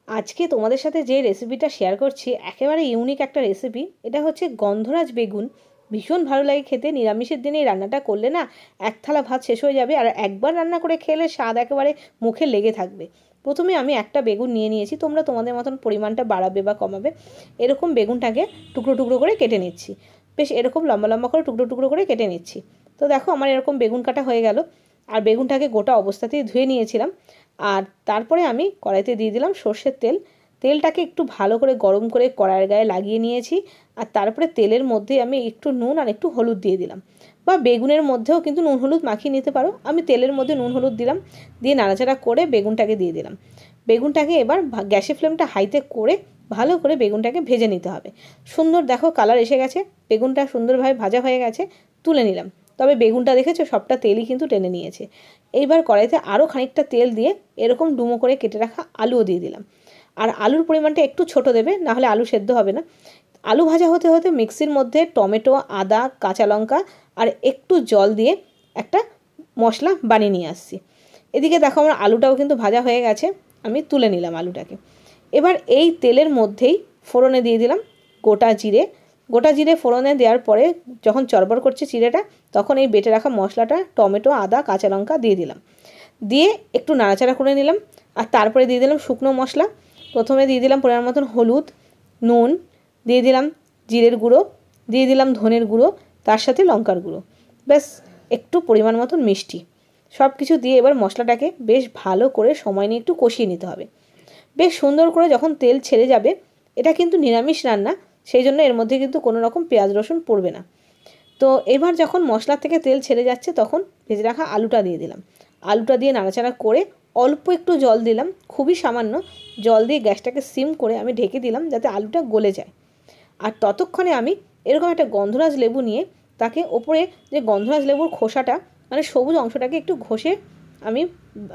আজকে তোমাদের সাথে যে রেসিপিটা শেয়ার করছি একেবারে ইউনিক একটা রেসিপি। এটা হচ্ছে গন্ধরাজ বেগুন। ভীষণ ভালো লাগে খেতে। নিরামিষের দিনে এই রান্নাটা করলে না এক থালা ভাত শেষ হয়ে যাবে, আর একবার রান্না করে খেলে স্বাদ একেবারে মুখে লেগে থাকবে। প্রথমে আমি একটা বেগুন নিয়ে নিয়েছি, তোমরা তোমাদের মতন পরিমাণটা বাড়াবে বা কমাবে। এরকম বেগুনটাকে টুকরো টুকরো করে কেটে নিচ্ছি, বেশ এরকম লম্বা লম্বা করে টুকরো টুকরো করে কেটে নিচ্ছি। তো দেখো আমার এরকম বেগুন কাটা হয়ে গেল। আর বেগুনটাকে গোটা অবস্থাতেই ধুয়ে নিয়েছিলাম। আর তারপরে আমি কড়াইতে দিয়ে দিলাম সর্ষের তেল। তেলটাকে একটু ভালো করে গরম করে কড়াইয়ের গায়ে লাগিয়ে নিয়েছি। আর তারপরে তেলের মধ্যে আমি একটু নুন আর একটু হলুদ দিয়ে দিলাম, বা বেগুনের মধ্যেও কিন্তু নুন হলুদ মাখিয়ে নিতে পারো। আমি তেলের মধ্যে নুন হলুদ দিলাম, দিয়ে নাড়াচাড়া করে বেগুনটাকে দিয়ে দিলাম। বেগুনটাকে এবার গ্যাসের ফ্লেমটা হাইতে করে ভালো করে বেগুনটাকে ভেজে নিতে হবে। সুন্দর দেখো কালার এসে গেছে, বেগুনটা সুন্দরভাবে ভাজা হয়ে গেছে, তুলে নিলাম। তবে বেগুনটা দেখেছো সবটা তেলই কিন্তু টেনে নিয়েছে। এইবার কড়াইতে আরও খানিকটা তেল দিয়ে এরকম ডুমো করে কেটে রাখা আলুও দিয়ে দিলাম। আর আলুর পরিমাণটা একটু ছোট দেবে, নাহলে আলু সেদ্ধ হবে না। আলু ভাজা হতে হতে মিক্সির মধ্যে টমেটো, আদা, কাঁচা লঙ্কা আর একটু জল দিয়ে একটা মশলা বানিয়ে নিয়ে আসছি। এদিকে দেখো আমার আলুটাও কিন্তু ভাজা হয়ে গেছে, আমি তুলে নিলাম আলুটাকে। এবার এই তেলের মধ্যেই ফোড়নে দিয়ে দিলাম গোটা জিরে। গোটা জিরে ফোড়নে দেওয়ার পরে যখন চড়বড় করছে জিরেটা, তখন এই বেটে রাখা মশলাটা টমেটো, আদা, কাঁচা লঙ্কা দিয়ে দিলাম। দিয়ে একটু নাড়াচাড়া করে নিলাম। আর তারপরে দিয়ে দিলাম শুকনো মশলা। প্রথমে দিয়ে দিলাম পরিমাণ মতন হলুদ, নুন, দিয়ে দিলাম জিরের গুঁড়ো, দিয়ে দিলাম ধনের গুঁড়ো, তার সাথে লঙ্কার গুঁড়ো, ব্যাস একটু পরিমাণ মতন মিষ্টি। সব কিছু দিয়ে এবার মশলাটাকে বেশ ভালো করে সময় নিয়ে একটু কষিয়ে নিতে হবে। বেশ সুন্দর করে যখন তেল ছেড়ে যাবে, এটা কিন্তু নিরামিষ রান্না, সেই জন্য এর মধ্যে কিন্তু কোনো রকম পেঁয়াজ রসুন পড়বে না। তো এবার যখন মশলা থেকে তেল ছেড়ে যাচ্ছে, তখন ভেজে রাখা আলুটা দিয়ে দিলাম। আলুটা দিয়ে নাড়াচাড়া করে অল্প একটু জল দিলাম, খুবই সামান্য জল দিয়ে গ্যাসটাকে সিম করে আমি ঢেকে দিলাম যাতে আলুটা গলে যায়। আর ততক্ষণে আমি এরকম একটা গন্ধরাজ লেবু নিয়ে তাকে ওপরে যে গন্ধরাজ লেবুর খোসাটা, মানে সবুজ অংশটাকে একটু ঘষে আমি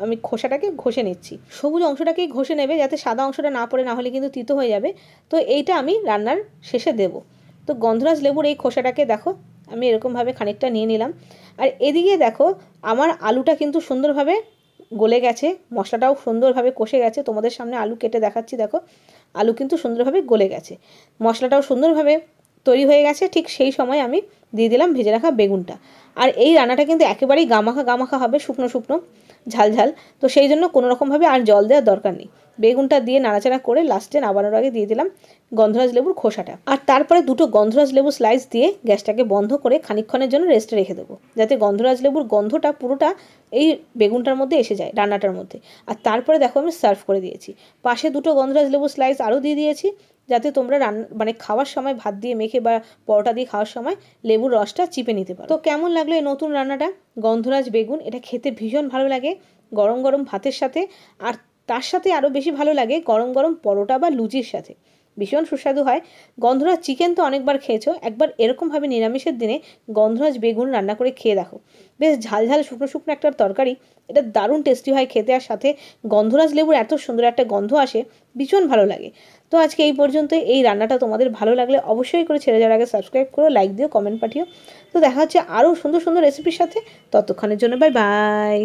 আমি খোসাটাকে ঘষে নিচ্ছি। সবুজ অংশটাকেই ঘষে নেবে যাতে সাদা অংশটা না পড়ে, না হলে কিন্তু তিতো হয়ে যাবে। তো এইটা আমি রান্নার শেষে দেব। তো গন্ধরাজ লেবুর এই খোসাটাকে দেখো আমি এরকমভাবে খানিকটা নিয়ে নিলাম। আর এদিকে দেখো আমার আলুটা কিন্তু সুন্দরভাবে গলে গেছে, মশলাটাও সুন্দরভাবে কষে গেছে। তোমাদের সামনে আলু কেটে দেখাচ্ছি, দেখো আলু কিন্তু সুন্দরভাবে গলে গেছে, মশলাটাও সুন্দরভাবে তৈরি হয়ে গেছে। ঠিক সেই সময় আমি দিয়ে দিলাম ভেজে রাখা বেগুনটা। আর এই রান্নাটা কিন্তু একেবারেই গামাখা গামাখা হবে, শুকনো শুকনো, ঝাল ঝাল। তো সেই জন্য কোনো রকমভাবে আর জল দেওয়ার দরকার নেই। বেগুনটা দিয়ে নাড়াচাড়া করে লাস্টে নামানোর আগে দিয়ে দিলাম গন্ধরাজ লেবুর খোসাটা। আর তারপরে দুটো গন্ধরাজ লেবু স্লাইস দিয়ে গ্যাসটাকে বন্ধ করে খানিকক্ষণের জন্য রেস্টে রেখে দেবো, যাতে গন্ধরাজ লেবুর গন্ধটা পুরোটা এই বেগুনটার মধ্যে এসে যায়, রান্নাটার মধ্যে। আর তারপরে দেখো আমি সার্ভ করে দিয়েছি। পাশে দুটো গন্ধরাজ লেবু স্লাইস আরও দিয়ে দিয়েছি, যাতে তোমরা মানে খাওয়ার সময় ভাত দিয়ে মেখে বা পরোটা দিয়ে খাওয়ার সময় লেবুর রসটা চিপে নিতে পারো। তো কেমন লাগলো এই নতুন রান্নাটা গন্ধরাজ বেগুন? এটা খেতে ভীষণ ভালো লাগে গরম গরম ভাতের সাথে, আর তার সাথে আরও বেশি ভালো লাগে গরম গরম পরোটা বা লুচির সাথে, ভীষণ সুস্বাদু হয়। গন্ধরাজ চিকেন তো অনেকবার খেয়েছো, একবার এরকমভাবে নিরামিষের দিনে গন্ধরাজ বেগুন রান্না করে খেয়ে দেখো। বেশ ঝাল ঝাল শুকনো শুকনো একটা তরকারি, এটা দারুণ টেস্টি হয় খেতে। আর সাথে গন্ধরাজ লেবুর এত সুন্দর একটা গন্ধ আসে, ভীষণ ভালো লাগে। তো আজকে এই পর্যন্ত। এই রান্নাটা তোমাদের ভালো লাগলে অবশ্যই করে ছেড়ে যাওয়ার আগে সাবস্ক্রাইব করো, লাইক দিও, কমেন্ট পাঠিও। তো দেখা হচ্ছে আরও সুন্দর সুন্দর রেসিপির সাথে। ততক্ষণের জন্য বাই বাই।